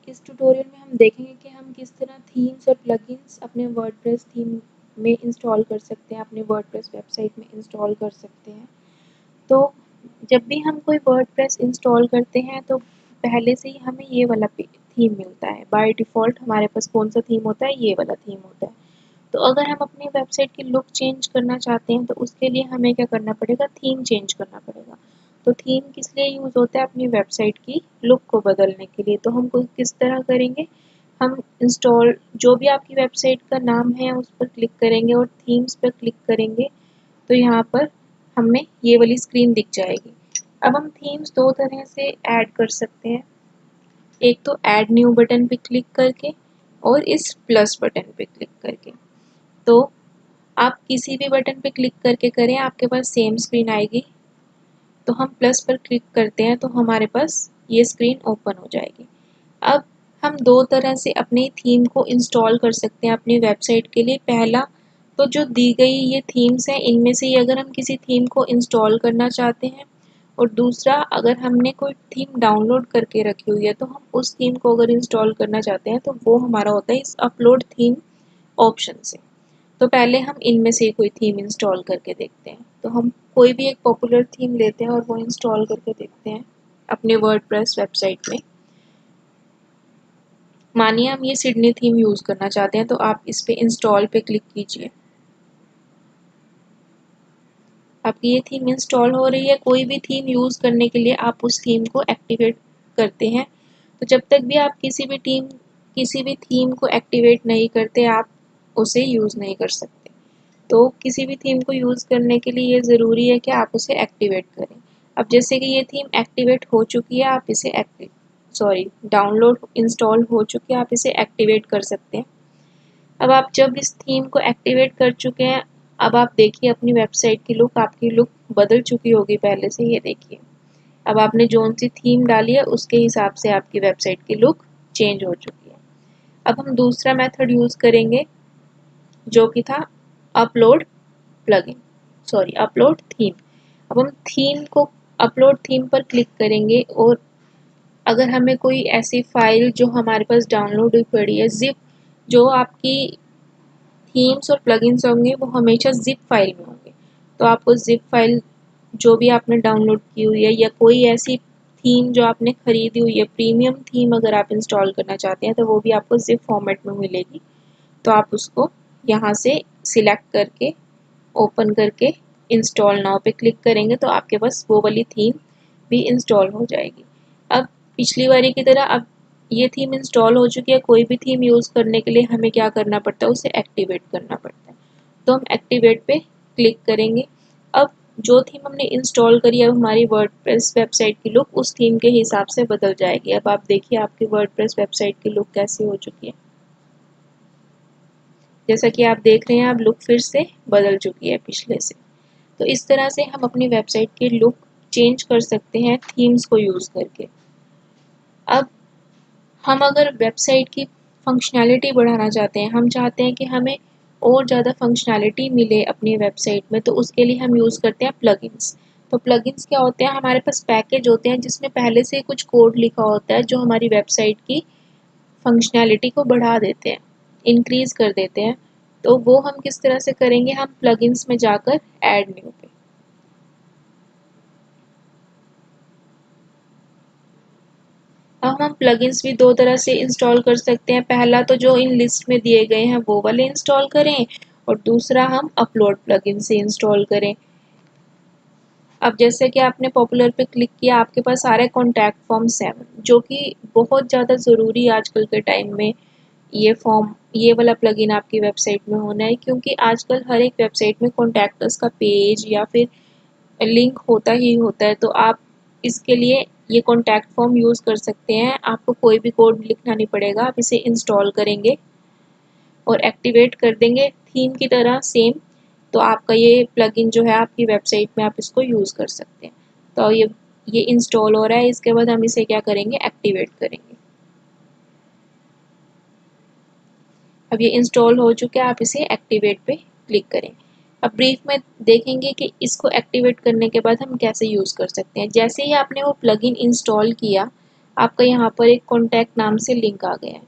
इस ट्यूटोरियल में हम देखेंगे कि हम किस तरह थीम्स और प्लगइन्स अपने वर्डप्रेस थीम में इंस्टॉल कर सकते हैं, अपने वर्डप्रेस वेबसाइट में इंस्टॉल कर सकते हैं। तो जब भी हम कोई वर्डप्रेस इंस्टॉल करते हैं तो पहले से ही हमें ये वाला थीम मिलता है। बाय डिफ़ॉल्ट हमारे पास कौन सा थीम होता है, ये वाला थीम होता है। तो अगर हम अपनी वेबसाइट की लुक चेंज करना चाहते हैं तो उसके लिए हमें क्या करना पड़ेगा, थीम चेंज करना पड़ेगा। तो थीम किस लिए यूज़ होता है, अपनी वेबसाइट की लुक को बदलने के लिए। तो हम किस तरह करेंगे, हम इंस्टॉल जो भी आपकी वेबसाइट का नाम है उस पर क्लिक करेंगे और थीम्स पर क्लिक करेंगे तो यहाँ पर हमें ये वाली स्क्रीन दिख जाएगी। अब हम थीम्स दो तरह से ऐड कर सकते हैं, एक तो ऐड न्यू बटन पे क्लिक करके और इस प्लस बटन पे क्लिक करके। तो आप किसी भी बटन पे क्लिक करके करें, आपके पास सेम स्क्रीन आएगी। तो हम प्लस पर क्लिक करते हैं तो हमारे पास ये स्क्रीन ओपन हो जाएगी। अब हम दो तरह से अपनी थीम को इंस्टॉल कर सकते हैं अपनी वेबसाइट के लिए। पहला तो जो दी गई ये थीम्स हैं इनमें से ही अगर हम किसी थीम को इंस्टॉल करना चाहते हैं, और दूसरा अगर हमने कोई थीम डाउनलोड करके रखी हुई है तो हम उस थीम को अगर इंस्टॉल करना चाहते हैं तो वो हमारा होता है इस अपलोड थीम ऑप्शन से। तो पहले हम इनमें से कोई थीम इंस्टॉल करके देखते हैं। तो हम कोई भी एक पॉपुलर थीम लेते हैं और वो इंस्टॉल करके देखते हैं अपने वर्डप्रेस वेबसाइट में। मानिए हम ये सिडनी थीम यूज़ करना चाहते हैं तो आप इस पे इंस्टॉल पे क्लिक कीजिए। आपकी ये थीम इंस्टॉल हो रही है। कोई भी थीम यूज़ करने के लिए आप उस थीम को एक्टिवेट करते हैं। तो जब तक भी आप किसी भी थीम को एक्टिवेट नहीं करते, आप उसे यूज़ नहीं कर सकते। तो किसी भी थीम को यूज़ करने के लिए ये ज़रूरी है कि आप उसे एक्टिवेट करें। अब जैसे कि ये थीम एक्टिवेट हो चुकी है, आप इसे डाउनलोड इंस्टॉल हो चुकी है, आप इसे एक्टिवेट कर सकते हैं। अब आप जब इस थीम को एक्टिवेट कर चुके हैं, अब आप देखिए अपनी वेबसाइट की लुक, आपकी लुक बदल चुकी होगी पहले से। ये देखिए अब आपने जोन सी थीम डाली है उसके हिसाब से आपकी वेबसाइट की लुक चेंज हो चुकी है। अब हम दूसरा मेथड यूज़ करेंगे जो कि था अपलोड अपलोड थीम। अब हम थीम को अपलोड थीम पर क्लिक करेंगे और अगर हमें कोई ऐसी फाइल जो हमारे पास डाउनलोड हुई पड़ी है, जिप, जो आपकी थीम्स और प्लगइन्स होंगे वो हमेशा जिप फाइल में होंगे। तो आपको जिप फाइल जो भी आपने डाउनलोड की हुई है या कोई ऐसी थीम जो आपने खरीदी हुई है, प्रीमियम थीम अगर आप इंस्टॉल करना चाहते हैं तो वो भी आपको जिप फॉर्मेट में मिलेगी। तो आप उसको यहाँ से सिलेक्ट करके ओपन करके इंस्टॉल नाउ पे क्लिक करेंगे तो आपके पास वो वाली थीम भी इंस्टॉल हो जाएगी। अब पिछली बारी की तरह अब ये थीम इंस्टॉल हो चुकी है। कोई भी थीम यूज़ करने के लिए हमें क्या करना पड़ता है, उसे एक्टिवेट करना पड़ता है। तो हम एक्टिवेट पे क्लिक करेंगे। अब जो थीम हमने इंस्टॉल करी है अब हमारी वर्डप्रेस वेबसाइट की लुक उस थीम के हिसाब से बदल जाएगी। अब आप देखिए आपकी वर्डप्रेस वेबसाइट की लुक कैसी हो चुकी है। जैसा कि आप देख रहे हैं अब लुक फिर से बदल चुकी है पिछले से। तो इस तरह से हम अपनी वेबसाइट की लुक चेंज कर सकते हैं थीम्स को यूज़ करके। अब हम अगर वेबसाइट की फंक्शनैलिटी बढ़ाना चाहते हैं, हम चाहते हैं कि हमें और ज़्यादा फंक्शनैलिटी मिले अपनी वेबसाइट में, तो उसके लिए हम यूज़ करते हैं प्लगइन्स। तो प्लगइन्स क्या होते हैं, हमारे पास पैकेज होते हैं जिसमें पहले से कुछ कोड लिखा होता है जो हमारी वेबसाइट की फंक्शनैलिटी को बढ़ा देते हैं, इंक्रीज़ कर देते हैं। तो वो हम किस तरह से करेंगे, हम प्लगइन्स में जाकर ऐड न्यू पे। अब हम प्लगइन्स भी दो तरह से इंस्टॉल कर सकते हैं। पहला तो जो इन लिस्ट में दिए गए हैं वो वाले इंस्टॉल करें और दूसरा हम अपलोड प्लगइन से इंस्टॉल करें। अब जैसे कि आपने पॉपुलर पे क्लिक किया, आपके पास आ रहा है कॉन्टैक्ट फॉर्म 7 जो कि बहुत ज़्यादा ज़रूरी आजकल के टाइम में। ये वाला प्लगइन आपकी वेबसाइट में होना है क्योंकि आजकल हर एक वेबसाइट में कॉन्टैक्ट अस का पेज या फिर लिंक होता ही होता है। तो आप इसके लिए ये कॉन्टैक्ट फॉर्म यूज़ कर सकते हैं। आपको कोई भी कोड लिखना नहीं पड़ेगा, आप इसे इंस्टॉल करेंगे और एक्टिवेट कर देंगे थीम की तरह सेम। तो आपका ये प्लगइन जो है आपकी वेबसाइट में आप इसको यूज़ कर सकते हैं। तो ये इंस्टॉल हो रहा है, इसके बाद हम इसे क्या करेंगे, एक्टिवेट करेंगे। अब ये इंस्टॉल हो चुका है, आप इसे एक्टिवेट पे क्लिक करें। अब ब्रीफ में देखेंगे कि इसको एक्टिवेट करने के बाद हम कैसे यूज़ कर सकते हैं। जैसे ही आपने वो प्लगइन इंस्टॉल किया, आपका यहाँ पर एक कॉन्टैक्ट नाम से लिंक आ गया है।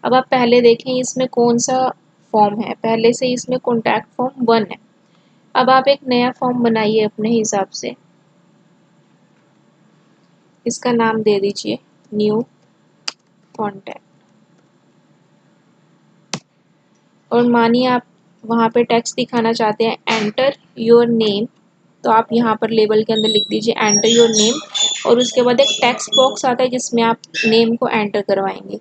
अब आप पहले देखें इसमें कौन सा फॉर्म है, पहले से इसमें कॉन्टैक्ट फॉर्म 1 है। अब आप एक नया फॉर्म बनाइए अपने हिसाब से, इसका नाम दे दीजिए न्यू कॉन्टैक्ट, और मानिए आप वहाँ पे टेक्स्ट दिखाना चाहते हैं एंटर योर नेम, तो आप यहाँ पर लेबल के अंदर लिख दीजिए एंटर योर नेम, और उसके बाद एक टेक्स्ट बॉक्स आता है जिसमें आप नेम को एंटर करवाएंगे।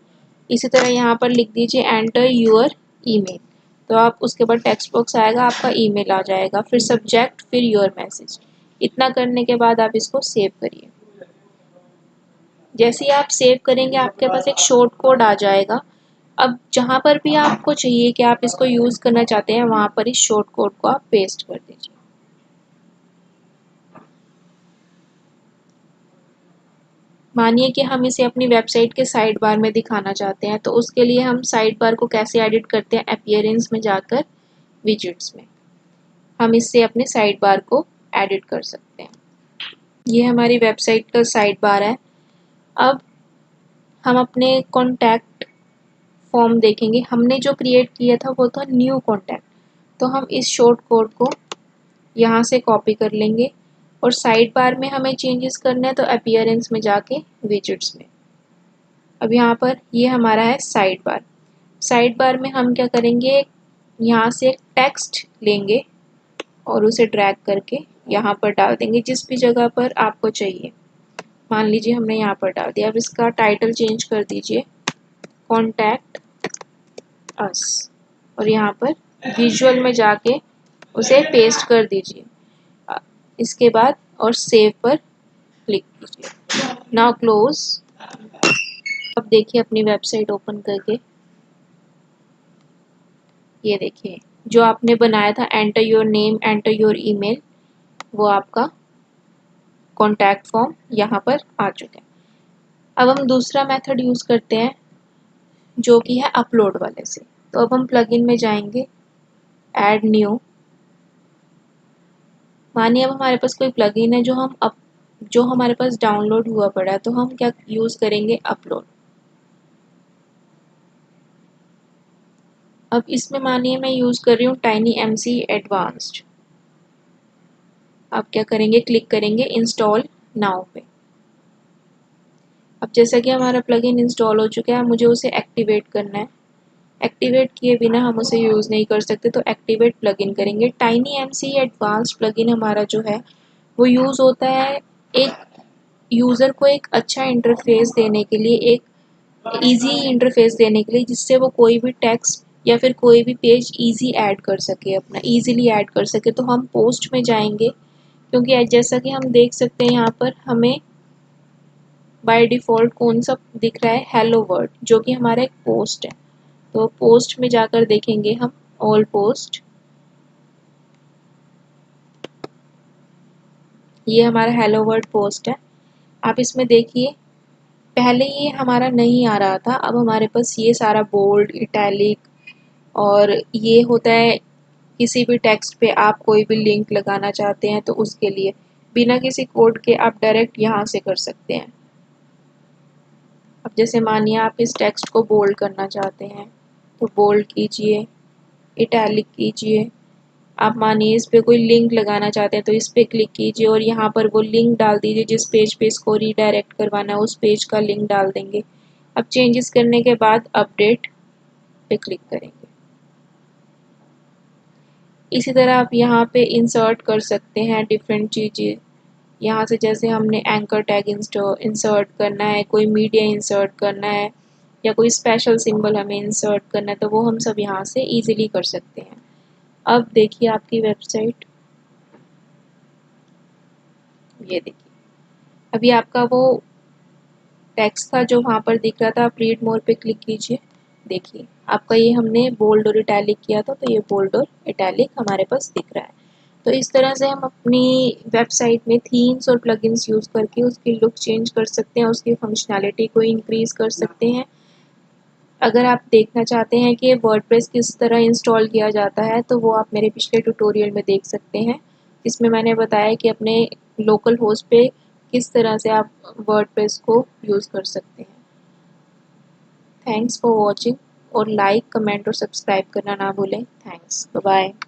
इसी तरह यहाँ पर लिख दीजिए एंटर योर ईमेल, तो आप उसके बाद टेक्स्ट बॉक्स आएगा, आपका ईमेल आ जाएगा, फिर सब्जेक्ट, फिर योर मैसेज। इतना करने के बाद आप इसको सेव करिए। जैसे ही आप सेव करेंगे आपके पास एक शॉर्ट कोड आ जाएगा। अब जहाँ पर भी आपको चाहिए कि आप इसको यूज़ करना चाहते हैं वहाँ पर इस शॉर्ट कोड को आप पेस्ट कर दीजिए। मानिए कि हम इसे अपनी वेबसाइट के साइड बार में दिखाना चाहते हैं, तो उसके लिए हम साइड बार को कैसे एडिट करते हैं, अपीयरेंस में जाकर विजेट्स में हम इससे अपने साइड बार को एडिट कर सकते हैं। ये हमारी वेबसाइट का साइड बार है। अब हम अपने कॉन्टैक्ट फॉर्म देखेंगे, हमने जो क्रिएट किया था वो था न्यू कॉन्टैक्ट, तो हम इस शॉर्ट कोड को यहाँ से कॉपी कर लेंगे और साइड बार में हमें चेंजेस करना है तो अपीयरेंस में जाके विजेट्स में। अब यहाँ पर ये हमारा है साइड बार। साइड बार में हम क्या करेंगे, यहाँ से एक टेक्स्ट लेंगे और उसे ड्रैग करके यहाँ पर डाल देंगे जिस भी जगह पर आपको चाहिए। मान लीजिए हमने यहाँ पर डाल दिया। अब इसका टाइटल चेंज कर दीजिए कॉन्टैक्ट अस, और यहाँ पर विजुअल में जाके उसे पेस्ट कर दीजिए। इसके बाद और सेव पर क्लिक कीजिए। Now close. अब देखिए अपनी वेबसाइट ओपन करके, ये देखिए जो आपने बनाया था enter your name enter your email, वो आपका कॉन्टैक्ट फॉर्म यहाँ पर आ चुका है। अब हम दूसरा मेथड यूज़ करते हैं जो कि है अपलोड वाले से। तो अब हम प्लगइन में जाएंगे, ऐड न्यू। मानिए अब हमारे पास कोई प्लगइन है जो हमारे पास डाउनलोड हुआ पड़ा है, तो हम क्या यूज़ करेंगे, अपलोड। अब इसमें मानिए मैं यूज़ कर रही हूँ TinyMC एडवांस्ड। अब क्या करेंगे, क्लिक करेंगे इंस्टॉल नाउ पे। अब जैसा कि हमारा प्लगइन इंस्टॉल हो चुका है, मुझे उसे एक्टिवेट करना है। एक्टिवेट किए बिना हम उसे यूज़ नहीं कर सकते, तो एक्टिवेट प्लगइन करेंगे। TinyMC एडवांस्ड प्लगइन हमारा जो है वो यूज़ होता है एक यूज़र को एक अच्छा इंटरफेस देने के लिए, एक इजी इंटरफेस देने के लिए, जिससे वो कोई भी टेक्स्ट या फिर कोई भी पेज इजी ऐड कर सके, अपना इजीली ऐड कर सके। तो हम पोस्ट में जाएंगे, क्योंकि जैसा कि हम देख सकते हैं यहाँ पर हमें बाय डिफ़ॉल्ट कौन सा दिख रहा है, हेलो वर्ल्ड, जो कि हमारा एक पोस्ट है। तो पोस्ट में जाकर देखेंगे हम ऑल पोस्ट, ये हमारा हेलो वर्ल्ड पोस्ट है। आप इसमें देखिए पहले ये हमारा नहीं आ रहा था, अब हमारे पास ये सारा बोल्ड, इटैलिक, और ये होता है किसी भी टेक्स्ट पे आप कोई भी लिंक लगाना चाहते हैं तो उसके लिए बिना किसी कोड के आप डायरेक्ट यहाँ से कर सकते हैं। अब जैसे मानिए आप इस टेक्स्ट को बोल्ड करना चाहते हैं तो बोल्ड कीजिए, इटैलिक कीजिए। आप मानिए इस पे कोई लिंक लगाना चाहते हैं तो इस पे क्लिक कीजिए और यहाँ पर वो लिंक डाल दीजिए जिस पेज पे इसको रीडायरेक्ट करवाना है, उस पेज का लिंक डाल देंगे। अब चेंजेस करने के बाद अपडेट पे क्लिक करेंगे। इसी तरह आप यहाँ पे इंसर्ट कर सकते हैं डिफरेंट चीज़ें। यहाँ से जैसे हमने एंकर टैग इंसर्ट करना है, कोई मीडिया इंसर्ट करना है, या कोई स्पेशल सिंबल हमें इंसर्ट करना है, तो वो हम सब यहाँ से इजीली कर सकते हैं। अब देखिए आपकी वेबसाइट, ये देखिए अभी आपका वो टेक्स्ट था जो वहाँ पर दिख रहा था, आप रीड मोर पे क्लिक कीजिए। देखिए आपका ये हमने बोल्ड और इटैलिक किया था, तो ये बोल्ड और इटैलिक हमारे पास दिख रहा है। तो इस तरह से हम अपनी वेबसाइट में थीम्स और प्लगइन्स यूज़ करके उसकी लुक चेंज कर सकते हैं, उसकी फंक्शनैलिटी को इंक्रीज़ कर सकते हैं। अगर आप देखना चाहते हैं कि वर्डप्रेस किस तरह इंस्टॉल किया जाता है, तो वो आप मेरे पिछले ट्यूटोरियल में देख सकते हैं, जिसमें मैंने बताया कि अपने लोकल होस्ट पे किस तरह से आप वर्डप्रेस को यूज़ कर सकते हैं। थैंक्स फॉर वॉचिंग और लाइक, कमेंट और सब्सक्राइब करना ना भूलें। Thanks, bye bye.